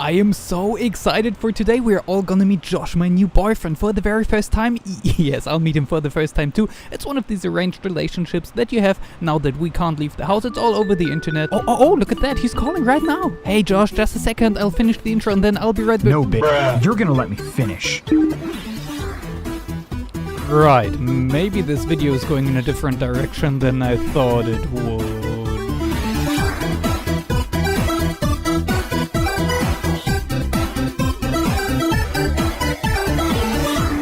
I am so excited for today. We're all gonna meet Josh, my new boyfriend, for the very first time. Yes, I'll meet him for the first time too. It's one of these arranged relationships that you have now that we can't leave the house. It's all over the internet. Oh, look at that. He's calling right now. Hey, Josh, just a second. I'll finish the intro and then I'll be right back. No, bitch. You're gonna let me finish. Right, maybe this video is going in a different direction than I thought it would.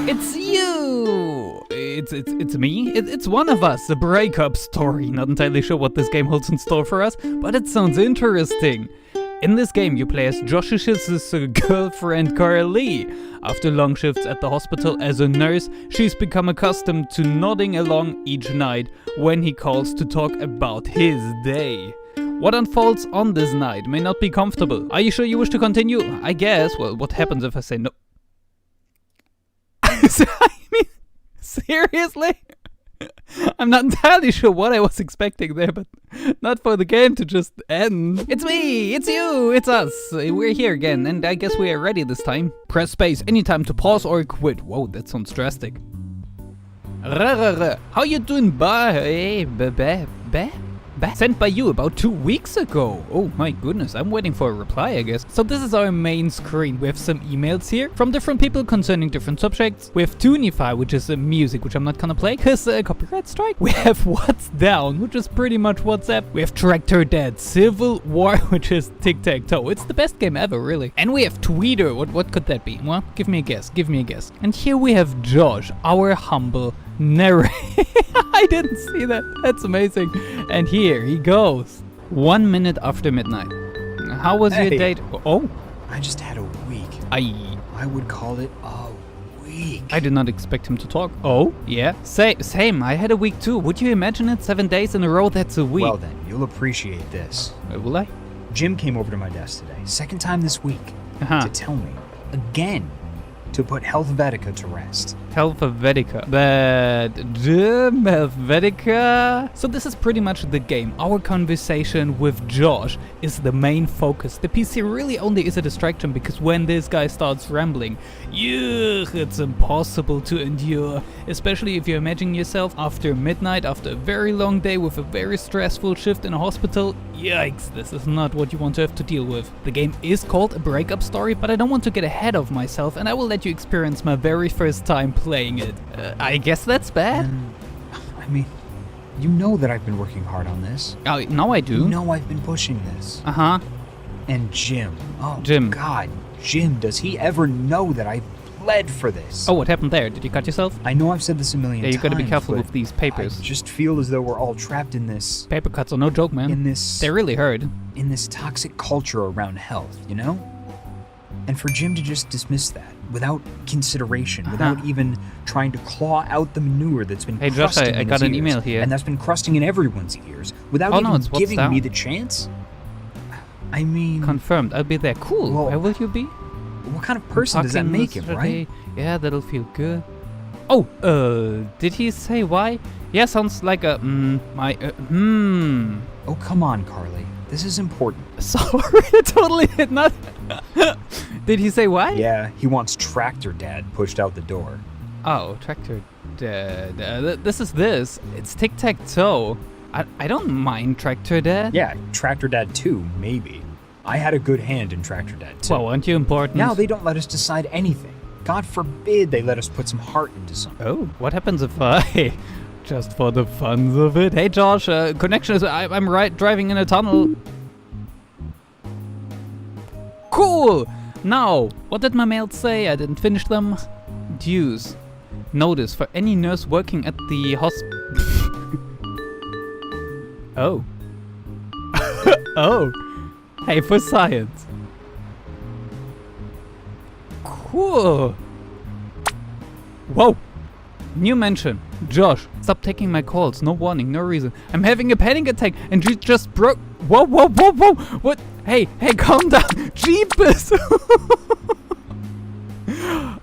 It's you! It's me? It's one of us, a breakup story. Not entirely sure what this game holds in store for us, but it sounds interesting. In this game, you play as Josh's girlfriend Carly. After long shifts at the hospital as a nurse, she's become accustomed to nodding along each night when he calls to talk about his day. What unfolds on this night may not be comfortable. Are you sure you wish to continue? I guess. Well, what happens if I say no? I mean, seriously? I'm not entirely sure what I was expecting there, but not for the game to just end. It's me, it's you, it's us. We're here again, and I guess we are ready this time. Press space anytime to pause or quit. Whoa, that sounds drastic. How you doing, Sent by you about 2 weeks ago. Oh my goodness, I'm waiting for a reply, I guess. So this is our main screen. We have some emails here from different people concerning different subjects. We have Tunify, which is music, which I'm not gonna play because copyright strike. We have What's Down, which is pretty much WhatsApp. We have Tractor Dad, Civil War, which is tic-tac-toe. It's the best game ever, really. And we have Tweeter. What could that be? Well, give me a guess. And here we have Josh, our humble narrator. I didn't see that. That's amazing. And here he goes. 1 minute after midnight. How was your date? Oh. I just had a week. I would call it a week. I did not expect him to talk. Oh, yeah. Same. I had a week too. Would you imagine it? 7 days in a row, that's a week. Well then, you'll appreciate this. Will I? Jim came over to my desk today, second time this week, to tell me, again, to put Helvetica to rest. Helvetica. So this is pretty much the game. Our conversation with Josh is the main focus. The PC really only is a distraction because when this guy starts rambling, it's impossible to endure. Especially if you imagine yourself after midnight, after a very long day with a very stressful shift in a hospital. Yikes, this is not what you want to have to deal with. The game is called a breakup story, but I don't want to get ahead of myself and I will let you experience my very first time playing it. I guess that's bad. I mean, you know that I've been working hard on this. Oh, no, I do. You know I've been pushing this. And Jim. Oh, Jim. God. Jim, does he ever know that I bled for this? Oh, what happened there? Did you cut yourself? I know I've said this a million times. Yeah, you gotta be careful with these papers. I just feel as though we're all trapped in this. Paper cuts are no joke, man. They really hurt. In this toxic culture around health, you know? And for Jim to just dismiss that without consideration, without even trying to claw out the manure that's been crusting Josh, I got an email here. And that's been crusting in everyone's ears, without even giving me the chance? I mean... Confirmed. I'll be there. Cool. Well, where will you be? What kind of person does that make him, right? Yeah, that'll feel good. Oh, did he say why? Yeah, sounds like a, Oh, come on, Carly. This is important. Sorry, I totally did not. Did he say why? Yeah, he wants Tractor Dad pushed out the door. Oh, Tractor Dad. This. It's tic-tac-toe. I don't mind Tractor Dad. Yeah, Tractor Dad 2, maybe. I had a good hand in Tractor Dad 2. Well, aren't you important? Now they don't let us decide anything. God forbid they let us put some heart into something. Oh, what happens if I... Just for the funs of it. Hey, Josh, connection is... I'm driving in a tunnel. Cool! Now, what did my mail say? I didn't finish them. Dues. Notice for any nurse working at the hospital. Oh. Oh. Hey, for science. Cool. Whoa. New mention. Josh, stop taking my calls. No warning, no reason. I'm having a panic attack and you just broke... Whoa. What? Hey, calm down. Jeepers.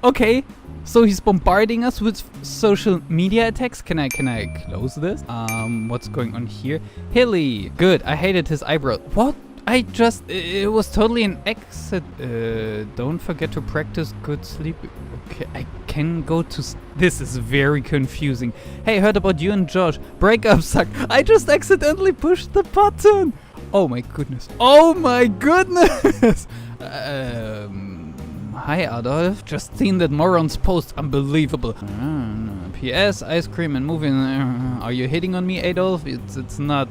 Okay, so he's bombarding us with social media attacks. Can I close this? What's going on here? Hilly. Good, I hated his eyebrow. What? It was totally an exit. Don't forget to practice good sleep. Okay, I can go to. This is very confusing. Hey, heard about you and Josh. Breakup suck. I just accidentally pushed the button. Oh my goodness. Oh my goodness. Hi Adolf. Just seen that moron's post. Unbelievable. P.S. Ice cream and moving. Are you hitting on me, Adolf? It's not.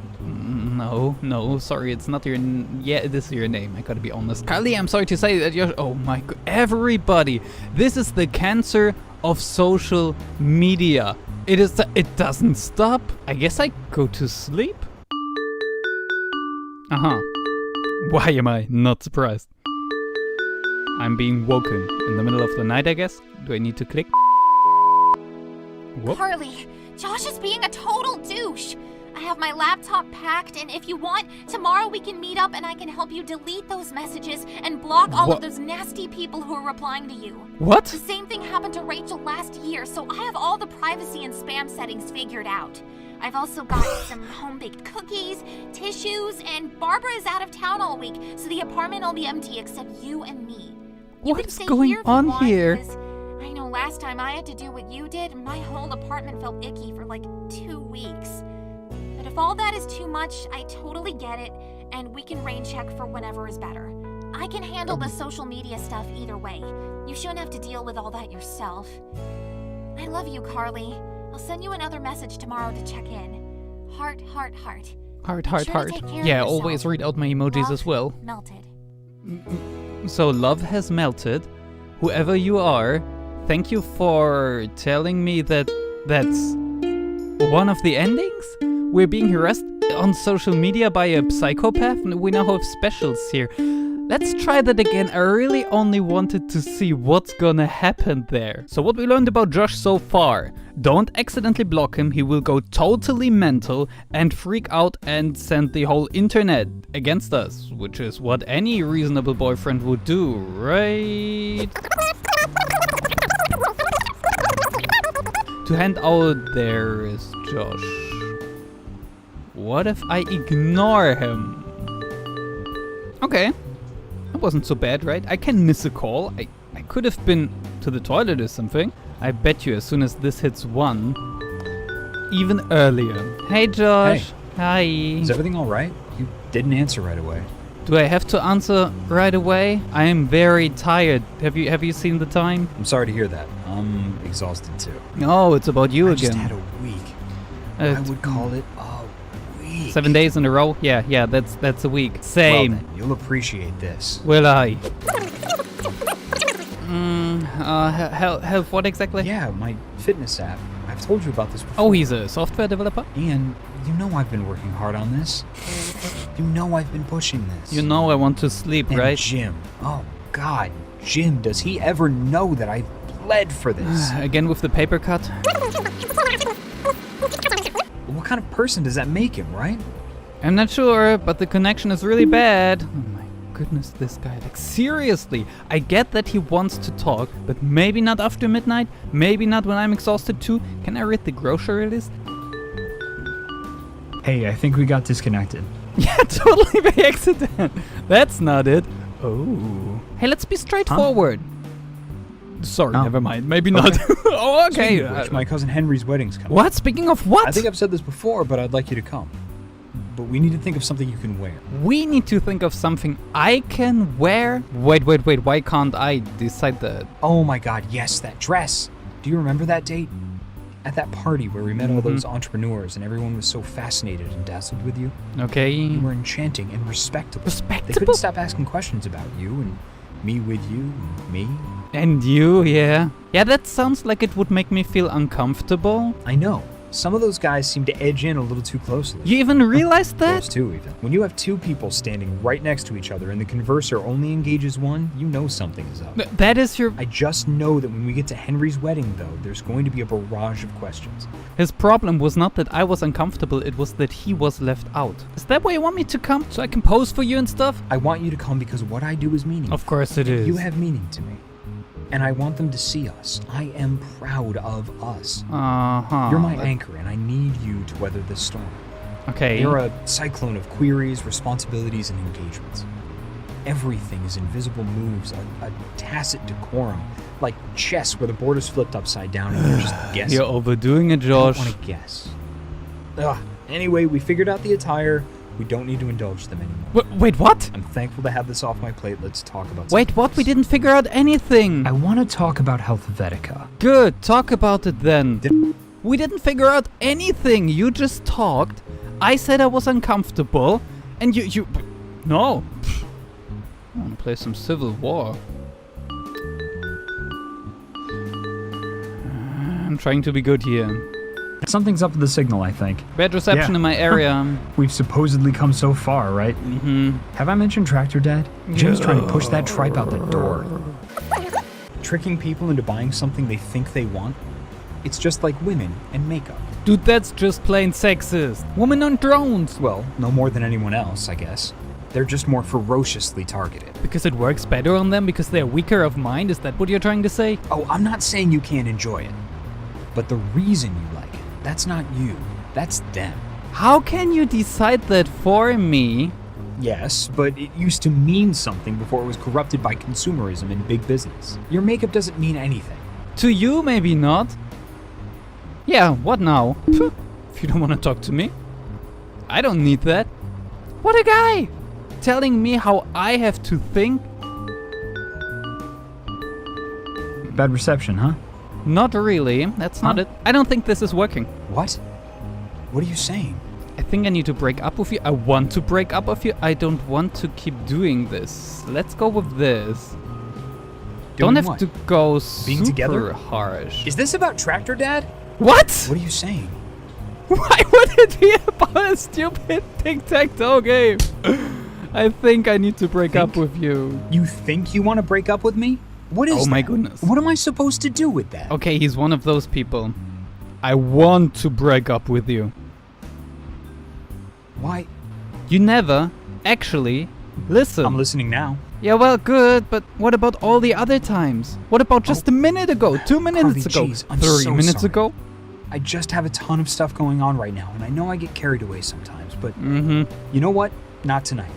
No, sorry, it's not your. Yeah, this is your name. I gotta be honest. Carly, I'm sorry to say that you're. Oh my god, everybody, this is the cancer of social media. It is. It doesn't stop. I guess I go to sleep. Why am I not surprised? I'm being woken in the middle of the night, I guess. Do I need to click? Whoop. Carly, Josh is being a total douche. I have my laptop packed, and if you want, tomorrow we can meet up and I can help you delete those messages and block all of those nasty people who are replying to you. What? The same thing happened to Rachel last year, so I have all the privacy and spam settings figured out. I've also got some home-baked cookies, tissues, and Barbara is out of town all week, so the apartment will be empty except you and me. You What's going on here? I know last time I had to do what you did, my whole apartment felt icky for like 2 weeks. But if all that is too much, I totally get it, and we can rain check for whenever is better. I can handle the social media stuff either way. You shouldn't have to deal with all that yourself. I love you, Carly. I'll send you another message tomorrow to check in. Heart, heart, heart. Heart. Make sure to take care of Yeah, yourself. always read out my emojis Love, as well. Melted. So love has melted. Whoever you are, thank you for telling me that that's one of the endings? We're being harassed on social media by a psychopath and we now have specials here. Let's try that again. I really only wanted to see what's gonna happen there. So what we learned about Josh so far. Don't accidentally block him. He will go totally mental and freak out and send the whole internet against us. Which is what any reasonable boyfriend would do, right? To hand out there is Josh. What if I ignore him? Okay. That wasn't so bad, right? I can miss a call. I could have been to the toilet or something. I bet you as soon as this hits 1, even earlier. Hey Josh. Hey. Hi. Is everything all right? You didn't answer right away. Do I have to answer right away? I am very tired. Have you seen the time? I'm sorry to hear that. I'm exhausted too. Oh, it's about you I again. just had a week. I would call it a week. 7 days in a row? Yeah, that's a week. Same. Well, then, you'll appreciate this. Will I? Help what exactly? Yeah, my fitness app. I've told you about this before. Oh, he's a software developer? And you know I've been working hard on this. You know I've been pushing this. You know I want to sleep, and right? Jim. Oh, God. Jim, does he ever know that I bled for this? Again with the paper cut? What kind of person does that make him, right? I'm not sure, but the connection is really bad. Oh my goodness, this guy. Like, seriously. I get that he wants to talk, but maybe not after midnight. Maybe not when I'm exhausted too. Can I read the grocery list? Hey, I think we got disconnected. Yeah, totally by accident. That's not it. Oh. Hey, let's be straightforward. Sorry, Oh. never mind. Maybe not. Oh, okay. Speaking of which, my cousin Henry's wedding's coming. What? Speaking of what? I think I've said this before, but I'd like you to come. But we need to think of something you can wear. We need to think of something I can wear. Wait. Why can't I decide that? Oh my God, yes, that dress. Do you remember that date? At that party where we met all those entrepreneurs and everyone was so fascinated and dazzled with you. Okay. You were enchanting and respectable. They Respectable? couldn't stop asking questions about you and me with you and me. And you, yeah. Yeah, that sounds like it would make me feel uncomfortable. I know. Some of those guys seem to edge in a little too closely. You even realized that? Those two, even. When you have two people standing right next to each other and the converser only engages one, you know something is up. That is your... I just know that when we get to Henry's wedding, though, there's going to be a barrage of questions. His problem was not that I was uncomfortable, it was that he was left out. Is that why you want me to come? So I can pose for you and stuff? I want you to come because what I do is meaningful. Of course it is. You have meaning to me. And I want them to see us. I am proud of us. Uh-huh. You're my anchor, and I need you to weather this storm. Okay. They're a cyclone of queries, responsibilities, and engagements. Everything is invisible moves, a tacit decorum, like chess where the board is flipped upside down and you're just guessing. You're overdoing it, I Josh. don't want to guess. Ugh. Anyway, we figured out the attire. We don't need to indulge them anymore. Wait, what? I'm thankful to have this off my plate. Let's talk about Wait, something what? else. We didn't figure out anything. I want to talk about Helvetica. Good, talk about it then. We didn't figure out anything. You just talked. I said I was uncomfortable, and you... No. I want to play some Civil War. I'm trying to be good here. Something's up with the signal, I think. Bad reception Yeah. in my area. We've supposedly come so far, right? Mm-hmm. Have I mentioned Tractor Dad? Jim's trying to push that tripe out the door. Tricking people into buying something they think they want? It's just like women and makeup. Dude, that's just plain sexist. Women on drones. Well, no more than anyone else, I guess. They're just more ferociously targeted. Because it works better on them? Because they're weaker of mind? Is that what you're trying to say? Oh, I'm not saying you can't enjoy it. But the reason you like it, that's not you. That's them. How can you decide that for me? Yes, but it used to mean something before it was corrupted by consumerism and big business. Your makeup doesn't mean anything. To you, maybe not. Yeah, what now? Phew, if you don't want to talk to me. I don't need that. What a guy! Telling me how I have to think? Bad reception, huh? Not really. That's not it. I don't think this is working. What? What are you saying? I think I need to break up with you. I want to break up with you. I don't want to keep doing this. Let's go with this. Don't have what? to go Being super together? harsh. Is this about Tractor Dad? What? What are you saying? Why would it be about a stupid tic-tac-toe game? I think I need to break up with you. You think you want to break up with me? What is Oh my that? goodness. What am I supposed to do with that? Okay, he's one of those people. I want to break up with you. Why? You never actually listen. I'm listening now. Yeah, well, good, but what about all the other times? What about just a minute ago, 2 minutes Harvey, ago, geez, I'm 3 so minutes sorry. ago? I just have a ton of stuff going on right now, and I know I get carried away sometimes, but Mm-hmm. you know what? Not tonight.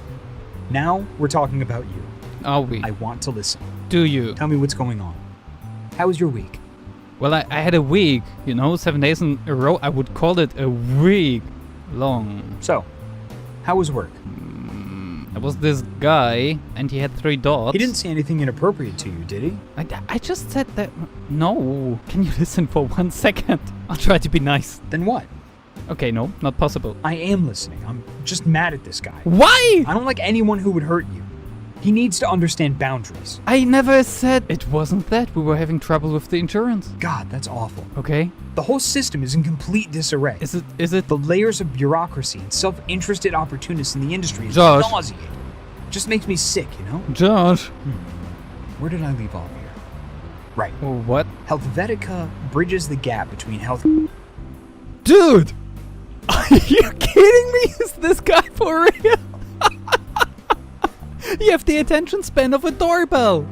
Now we're talking about you. Are we? I want to listen. Do you? Tell me what's going on. How was your week? Well, I had a week, 7 days in a row. I would call it a week long. So, how was work? There was this guy, and he had 3 dots. He didn't say anything inappropriate to you, did he? I just said that... No. Can you listen for 1 second? I'll try to be nice. Then what? Okay, no, not possible. I am listening. I'm just mad at this guy. Why? I don't like anyone who would hurt you. He needs to understand boundaries. I never said it wasn't that. We were having trouble with the insurance. God, that's awful. Okay. The whole system is in complete disarray. Is it? The layers of bureaucracy and self-interested opportunists in the industry is Josh. nauseating. Just makes me sick, you know? Josh. Where did I leave off here? Right. Oh, what? Helvetica bridges the gap between health... Dude! Are you kidding me? Is this guy for real? You have the attention span of a doorbell.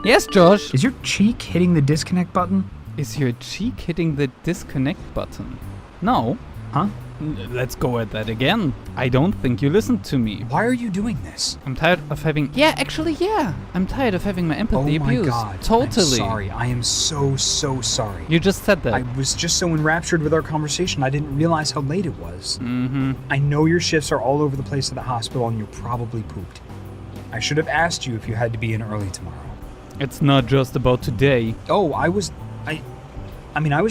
Yes, Josh. Is your cheek hitting the disconnect button? Is your cheek hitting the disconnect button? No. Huh? Let's go at that again. I don't think you listened to me. Why are you doing this? I'm tired of having... Yeah, actually, yeah. I'm tired of having my empathy Oh my abused. God. Totally. I'm sorry. I am so sorry. You just said that. I was just so enraptured with our conversation, I didn't realize how late it was. Mm-hmm. I know your shifts are all over the place at the hospital and you're probably pooped. I should have asked you if you had to be in early tomorrow. It's not just about today. Oh, I was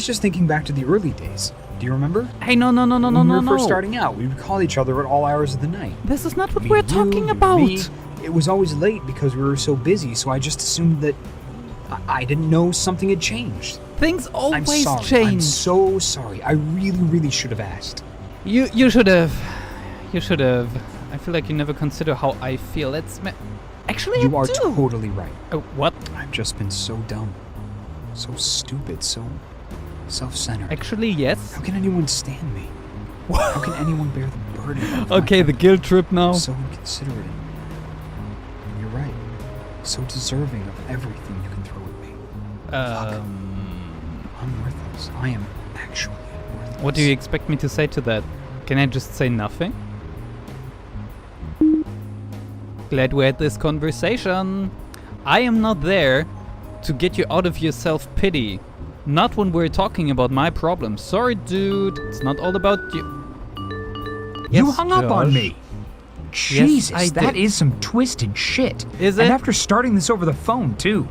just thinking back to the early days. Do you remember? Hey, no. When we were first starting out, we would call each other at all hours of the night. This is not what Me, we're you, talking you, about. me. It was always late because we were so busy, so I just assumed that I didn't know something had changed. Things I'm always sorry. change. I'm so sorry. I really should have asked. You should have. You should have. I feel like you never consider how I feel. Actually, You I are do. totally right. What? I've just been so dumb, so stupid, so self-centered. Actually, yes. How can anyone stand me? How can anyone bear the burden of my Okay, the guilt trip now. so inconsiderate? And you're right. So deserving of everything you can throw at me. I'm worthless. I am actually worthless. What do you expect me to say to that? Can I just say nothing? Glad we had this conversation. I am not there to get you out of your self-pity. Not when we're talking about my problems. Sorry, dude. It's not all about you. You hung up on me. Jesus, Yes, I that did. is some twisted shit. Is And it? after starting this over the phone, too.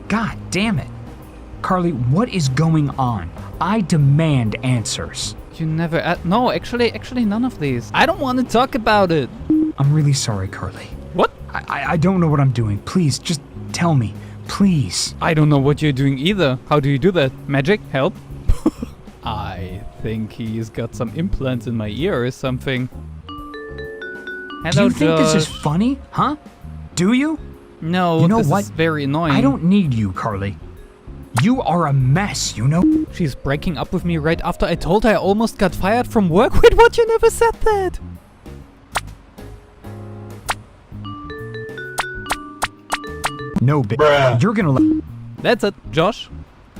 God damn it. Carly, what is going on? I demand answers. You never... no, actually, none of these. I don't want to talk about it. I'm really sorry, Carly. What? I don't know what I'm doing. Please, just tell me. Please. I don't know what you're doing either. How do you do that? Magic? Help? I think he's got some implants in my ear or something. Hello, Do you think this is Josh. funny? Huh? Do you? No, You know this what? is very annoying. I don't need you, Carly. You are a mess, you know? She's breaking up with me right after I told her I almost got fired from work. Wait, what? You never said that. No, bitch. You're gonna let... That's it, Josh.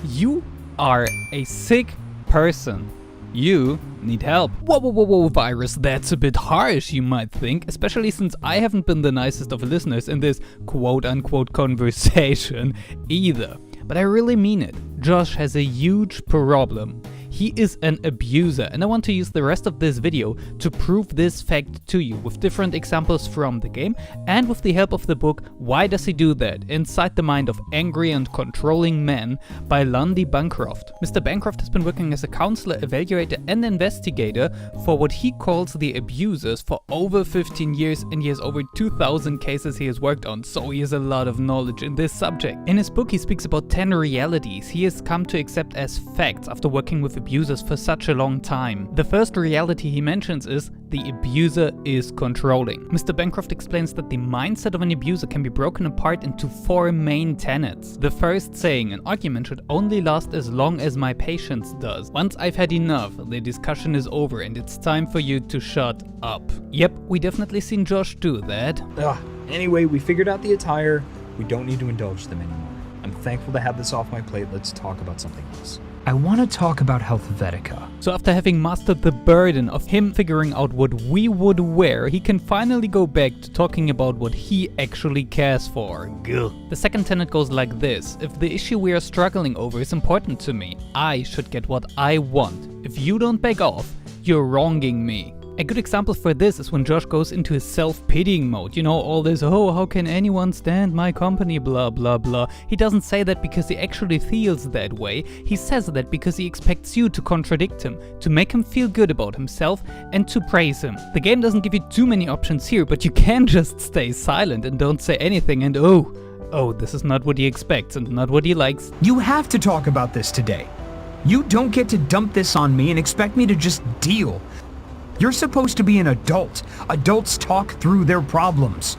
You are a sick person. You need help. Whoa, whoa, whoa, whoa, virus. That's a bit harsh, you might think, especially since I haven't been the nicest of listeners in this quote-unquote conversation either. But I really mean it. Josh has a huge problem. He is an abuser, and I want to use the rest of this video to prove this fact to you with different examples from the game and with the help of the book Why Does He Do That? Inside the Mind of Angry and Controlling Men by Lundy Bancroft. Mr. Bancroft has been working as a counselor, evaluator and investigator for what he calls the abusers for over 15 years, and he has over 2,000 cases he has worked on, so he has a lot of knowledge in this subject. In his book he speaks about 10 realities he has come to accept as facts after working with abusers for such a long time. The first reality he mentions is the abuser is controlling. Mr. Bancroft explains that the mindset of an abuser can be broken apart into 4 main tenets. The first saying, an argument should only last as long as my patience does. Once I've had enough, the discussion is over and it's time for you to shut up. Yep, we definitely seen Josh do that. Anyway, we figured out the attire. We don't need to indulge them anymore. I'm thankful to have this off my plate. Let's talk about something else. I want to talk about Helvetica. So after having mastered the burden of him figuring out what we would wear, he can finally go back to talking about what he actually cares for. Gah. The second tenet goes like this. If the issue we are struggling over is important to me, I should get what I want. If you don't back off, you're wronging me. A good example for this is when Josh goes into his self-pitying mode. You know, all this, oh, how can anyone stand my company, blah, blah, blah. He doesn't say that because he actually feels that way. He says that because he expects you to contradict him, to make him feel good about himself, and to praise him. The game doesn't give you too many options here, but you can just stay silent and don't say anything and oh, this is not what he expects and not what he likes. You have to talk about this today. You don't get to dump this on me and expect me to just deal. You're supposed to be an adult. Adults talk through their problems.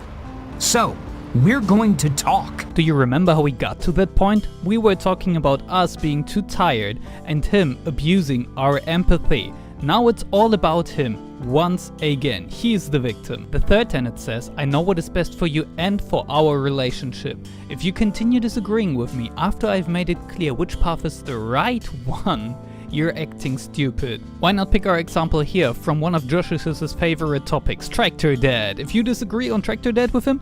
So, we're going to talk. Do you remember how we got to that point? We were talking about us being too tired and him abusing our empathy. Now it's all about him. Once again, he's the victim. The third tenet says, I know what is best for you and for our relationship. If you continue disagreeing with me after I've made it clear which path is the right one, you're acting stupid. Why not pick our example here from one of Josh's favorite topics, Tractor Dad. If you disagree on Tractor Dad with him,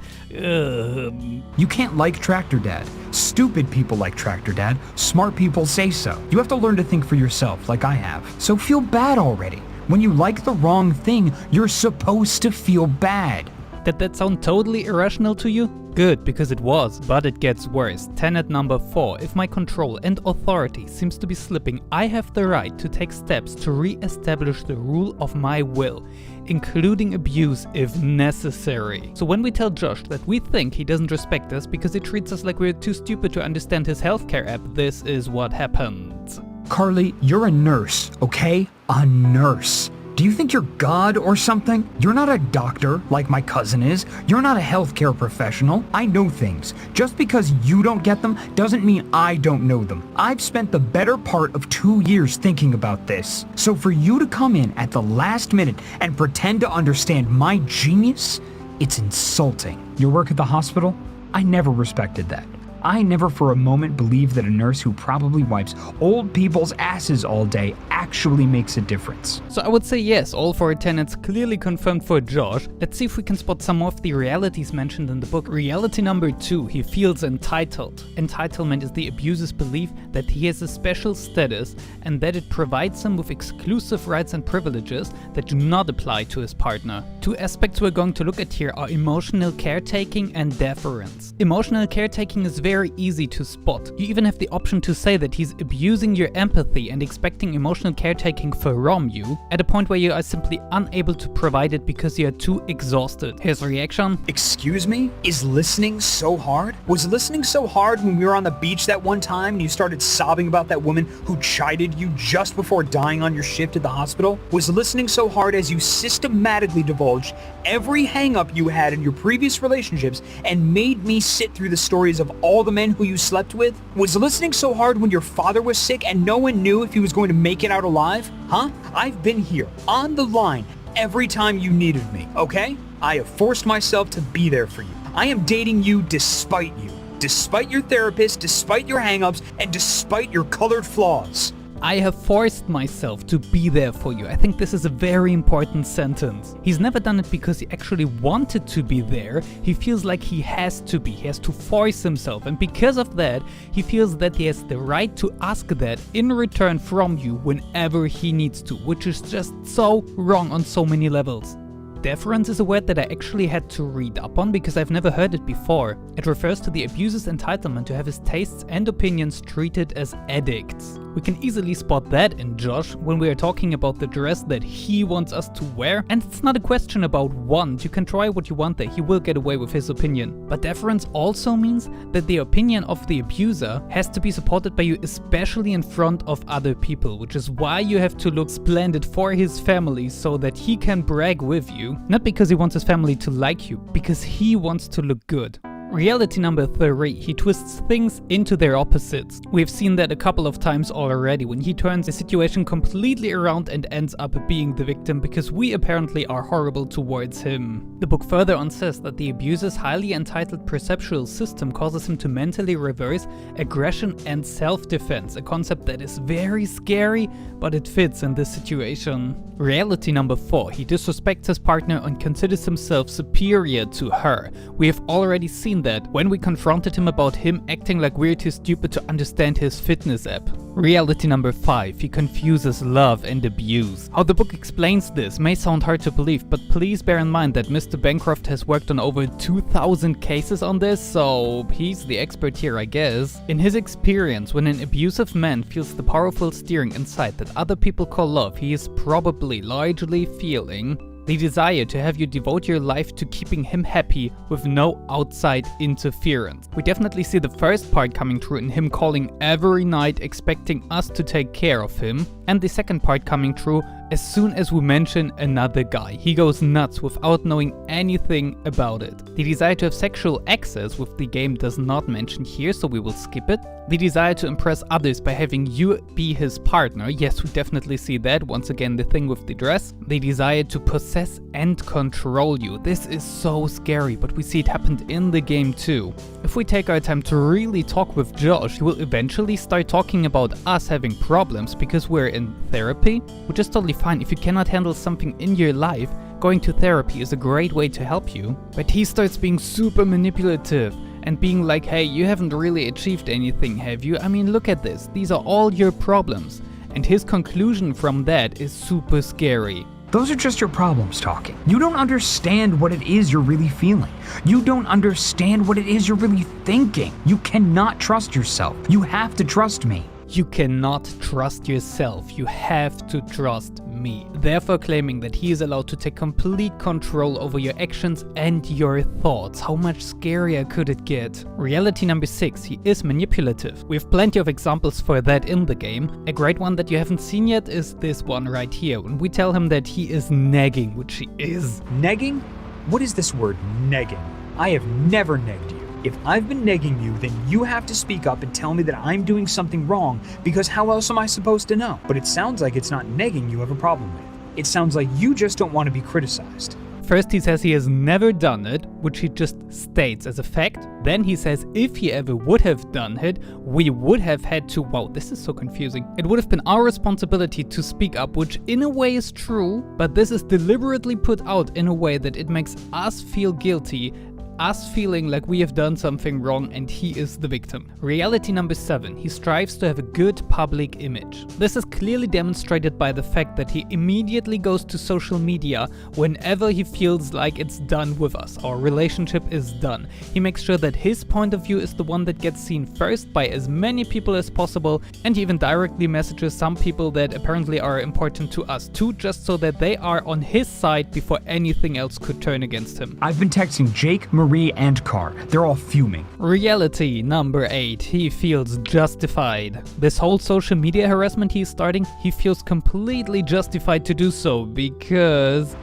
You can't like Tractor Dad. Stupid people like Tractor Dad. Smart people say so. You have to learn to think for yourself, like I have. So feel bad already. When you like the wrong thing, you're supposed to feel bad. Did that sound totally irrational to you? Good, because it was, but it gets worse. Tenet number 4. If my control and authority seems to be slipping, I have the right to take steps to re-establish the rule of my will, including abuse if necessary. So when we tell Josh that we think he doesn't respect us because he treats us like we're too stupid to understand his healthcare app, this is what happens. Carly, you're a nurse, okay? A nurse. Do you think you're God or something? You're not a doctor like my cousin is. You're not a healthcare professional. I know things. Just because you don't get them doesn't mean I don't know them. I've spent the better part of 2 years thinking about this. So for you to come in at the last minute and pretend to understand my genius, it's insulting. Your work at the hospital? I never respected that. I never for a moment believed that a nurse who probably wipes old people's asses all day actually makes a difference. So I would say yes, all 4 tenets clearly confirmed for Josh. Let's see if we can spot some of the realities mentioned in the book. Reality number 2, he feels entitled. Entitlement is the abuser's belief that he has a special status and that it provides him with exclusive rights and privileges that do not apply to his partner. 2 aspects we're going to look at here are emotional caretaking and deference. Emotional caretaking is very easy to spot. You even have the option to say that he's abusing your empathy and expecting emotional caretaking from you at a point where you are simply unable to provide it because you are too exhausted. His reaction: Excuse me? Is listening so hard? Was listening so hard when we were on the beach that one time and you started sobbing about that woman who chided you just before dying on your shift at the hospital? Was listening so hard as you systematically divulged every hang-up you had in your previous relationships and made me sit through the stories of all the men who you slept with? Was listening so hard when your father was sick and no one knew if he was going to make it out alive? Huh? I've been here, on the line, every time you needed me, okay? I have forced myself to be there for you. I am dating you despite your therapist, despite your hang-ups, and despite your colored flaws. I have forced myself to be there for you. I think this is a very important sentence. He's never done it because he actually wanted to be there. He feels like he has to be. He has to force himself. And because of that, he feels that he has the right to ask that in return from you whenever he needs to, which is just so wrong on so many levels. Deference is a word that I actually had to read up on because I've never heard it before. It refers to the abuser's entitlement to have his tastes and opinions treated as edicts. We can easily spot that in Josh when we are talking about the dress that he wants us to wear, and it's not a question about want. You can try what you want there, he will get away with his opinion. But deference also means that the opinion of the abuser has to be supported by you, especially in front of other people, which is why you have to look splendid for his family so that he can brag with you. Not because he wants his family to like you, because he wants to look good. Reality number 3, he twists things into their opposites. We've seen that a couple of times already when he turns the situation completely around and ends up being the victim because we apparently are horrible towards him. The book further on says that the abuser's highly entitled perceptual system causes him to mentally reverse aggression and self-defense, a concept that is very scary, but it fits in this situation. Reality number 4, he disrespects his partner and considers himself superior to her. We have already seen that when we confronted him about him acting like we're too stupid to understand his fitness app. Reality number 5, he confuses love and abuse. How the book explains this may sound hard to believe, but please bear in mind that Mr. Bancroft has worked on over 2,000 cases on this, so he's the expert here, I guess. In his experience, when an abusive man feels the powerful steering inside that other people call love, he is probably largely feeling the desire to have you devote your life to keeping him happy with no outside interference. We definitely see the first part coming true in him calling every night expecting us to take care of him, and the second part coming true as soon as we mention another guy. He goes nuts without knowing anything about it. The desire to have sexual access with the game does not mention here, so we will skip it. The desire to impress others by having you be his partner, yes, we definitely see that, once again the thing with the dress. The desire to possess and control you, this is so scary, but we see it happened in the game too. If we take our time to really talk with Josh, he will eventually start talking about us having problems because we're in therapy, which is totally fine. If you cannot handle something in your life, going to therapy is a great way to help you. But he starts being super manipulative and being like, hey, you haven't really achieved anything, have you? I mean, look at this. These are all your problems. And his conclusion from that is super scary. Those are just your problems talking. You don't understand what it is you're really feeling. You don't understand what it is you're really thinking. You cannot trust yourself. You have to trust me. You cannot trust yourself, you have to trust me. Therefore claiming that he is allowed to take complete control over your actions and your thoughts. How much scarier could it get? Reality number 6, he is manipulative. We have plenty of examples for that in the game. A great one that you haven't seen yet is this one right here, when we tell him that he is nagging, which he is. Negging? What is this word, negging? I have never negged you. If I've been negging you, then you have to speak up and tell me that I'm doing something wrong, because how else am I supposed to know? But it sounds like it's not negging you have a problem with. It sounds like you just don't want to be criticized. First he says he has never done it, which he just states as a fact. Then he says if he ever would have done it, we would have had to, wow, this is so confusing. It would have been our responsibility to speak up, which in a way is true, but this is deliberately put out in a way that it makes us feel guilty, us feeling like we have done something wrong and he is the victim. Reality number 7, he strives to have a good public image. This is clearly demonstrated by the fact that he immediately goes to social media whenever he feels like it's done with us, our relationship is done. He makes sure that his point of view is the one that gets seen first by as many people as possible, and he even directly messages some people that apparently are important to us too, just so that they are on his side before anything else could turn against him. I've been texting Jake, Marie, and Carr. They're all fuming. Reality number 8, he feels justified. This whole social media harassment he's starting, he feels completely justified to do so because...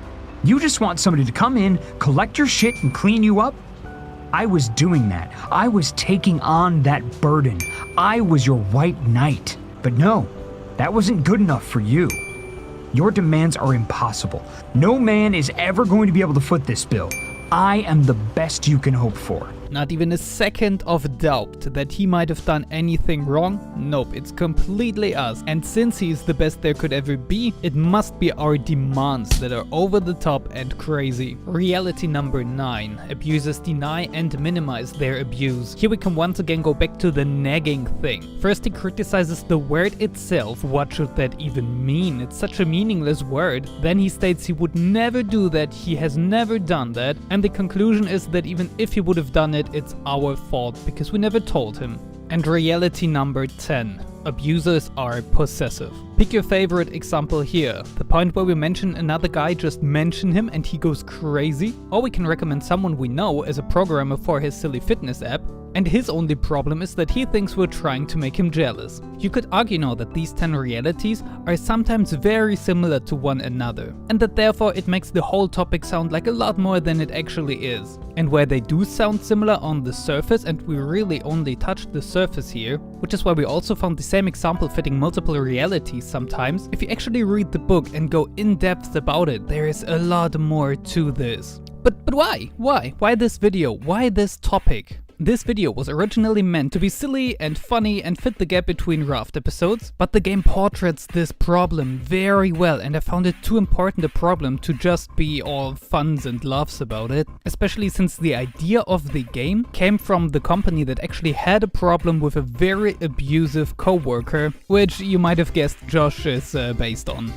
You just want somebody to come in, collect your shit, and clean you up? I was doing that. I was taking on that burden. I was your white knight. But no, that wasn't good enough for you. Your demands are impossible. No man is ever going to be able to foot this bill. I am the best you can hope for. Not even a second of doubt that he might have done anything wrong. Nope, it's completely us. And since he is the best there could ever be, it must be our demands that are over the top and crazy. Reality number 9. Abusers deny and minimize their abuse. Here we can once again go back to the nagging thing. First he criticizes the word itself. What should that even mean? It's such a meaningless word. Then he states he would never do that, he has never done that. And the conclusion is that even if he would have done it, it's our fault because we never told him. And reality number 10. Abusers are possessive. Pick your favorite example here. The point where we mention another guy, just mention him and he goes crazy. Or we can recommend someone we know as a programmer for his silly fitness app, and his only problem is that he thinks we're trying to make him jealous. You could argue now that these 10 realities are sometimes very similar to one another, and that therefore it makes the whole topic sound like a lot more than it actually is. And where they do sound similar on the surface, and we really only touched the surface here, which is why we also found the same example fitting multiple realities sometimes, if you actually read the book and go in depth about it, there is a lot more to this. But why? Why? Why this video? Why this topic? This video was originally meant to be silly and funny and fit the gap between Raft episodes, but the game portraits this problem very well and I found it too important a problem to just be all funs and laughs about it, especially since the idea of the game came from the company that actually had a problem with a very abusive coworker, which you might have guessed Josh is based on.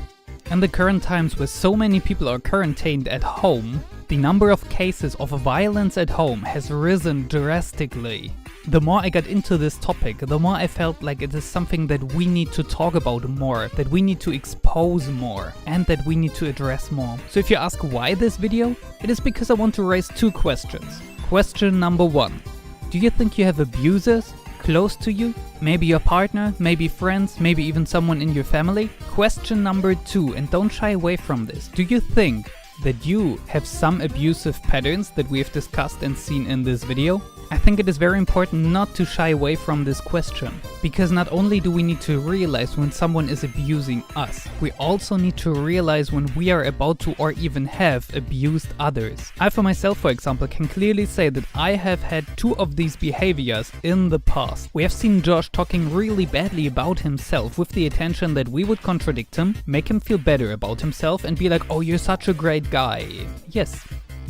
In the current times where so many people are quarantained at home, the number of cases of violence at home has risen drastically. The more I got into this topic, the more I felt like it is something that we need to talk about more, that we need to expose more, and that we need to address more. So if you ask why this video, it is because I want to raise 2 questions. Question number 1. Do you think you have abusers close to you? Maybe your partner, maybe friends, maybe even someone in your family? Question number 2, and don't shy away from this. Do you think that you have some abusive patterns that we have discussed and seen in this video? I think it is very important not to shy away from this question, because not only do we need to realize when someone is abusing us, we also need to realize when we are about to or even have abused others. I for myself, for example, can clearly say that I have had 2 of these behaviors in the past. We have seen Josh talking really badly about himself with the intention that we would contradict him, make him feel better about himself and be like, oh, you're such a great guy. Yes.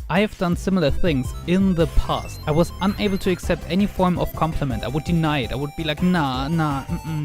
I have done similar things in the past. I was unable to accept any form of compliment. I would deny it. I would be like, nah,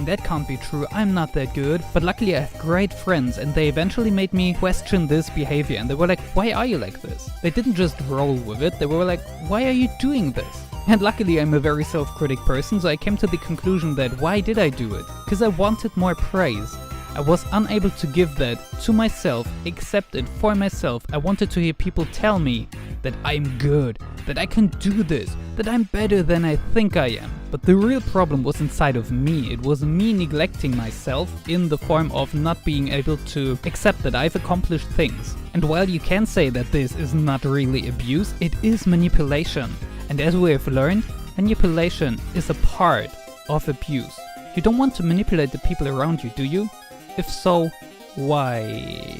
that can't be true. I'm not that good. But luckily I have great friends and they eventually made me question this behavior. And they were like, why are you like this? They didn't just roll with it. They were like, why are you doing this? And luckily I'm a very self-critic person, so I came to the conclusion that why did I do it? Because I wanted more praise. I was unable to give that to myself, accept it for myself. I wanted to hear people tell me that I'm good, that I can do this, that I'm better than I think I am. But the real problem was inside of me. It was me neglecting myself in the form of not being able to accept that I've accomplished things. And while you can say that this is not really abuse, it is manipulation. And as we have learned, manipulation is a part of abuse. You don't want to manipulate the people around you, do you? If so, why?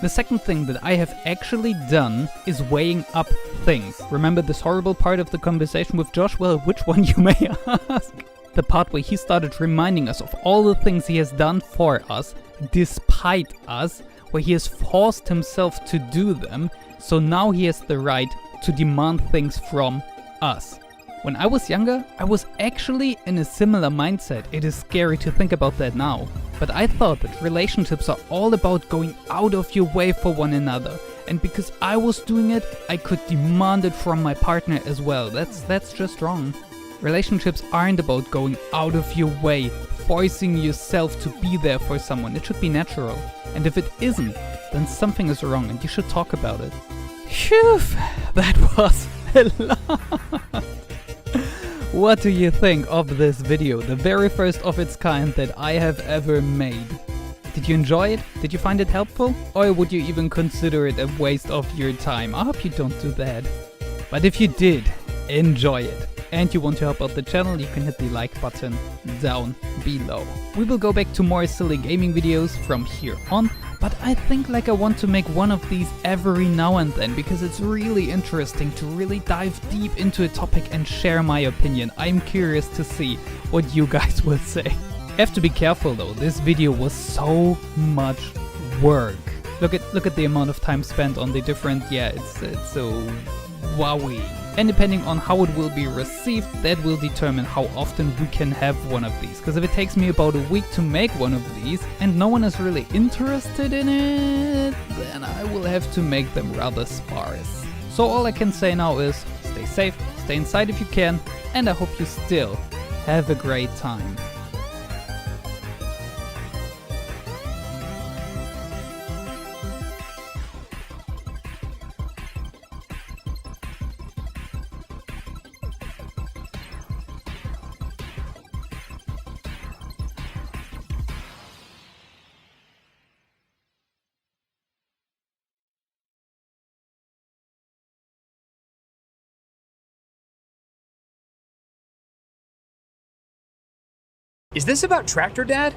The second thing that I have actually done is weighing up things. Remember this horrible part of the conversation with Josh? Well, which one, you may ask? The part where he started reminding us of all the things he has done for us, despite us, where he has forced himself to do them, so now he has the right to demand things from us. When I was younger, I was actually in a similar mindset. It is scary to think about that now. But I thought that relationships are all about going out of your way for one another. And because I was doing it, I could demand it from my partner as well. That's just wrong. Relationships aren't about going out of your way, forcing yourself to be there for someone. It should be natural. And if it isn't, then something is wrong and you should talk about it. Phew, that was a lot. What do you think of this video, the very first of its kind that I have ever made? Did you enjoy it? Did you find it helpful? Or would you even consider it a waste of your time? I hope you don't do that. But if you did, enjoy it. And you want to help out the channel, you can hit the like button down below. We will go back to more silly gaming videos from here on, but I think I want to make one of these every now and then because it's really interesting to really dive deep into a topic and share my opinion. I'm curious to see what you guys will say. I have to be careful though, this video was so much work. Look at the amount of time spent on the different, it's so wowie. And depending on how it will be received, that will determine how often we can have one of these. Because if it takes me about a week to make one of these and no one is really interested in it, then I will have to make them rather sparse. So all I can say now is stay safe, stay inside if you can, and I hope you still have a great time. Is this about Tractor Dad?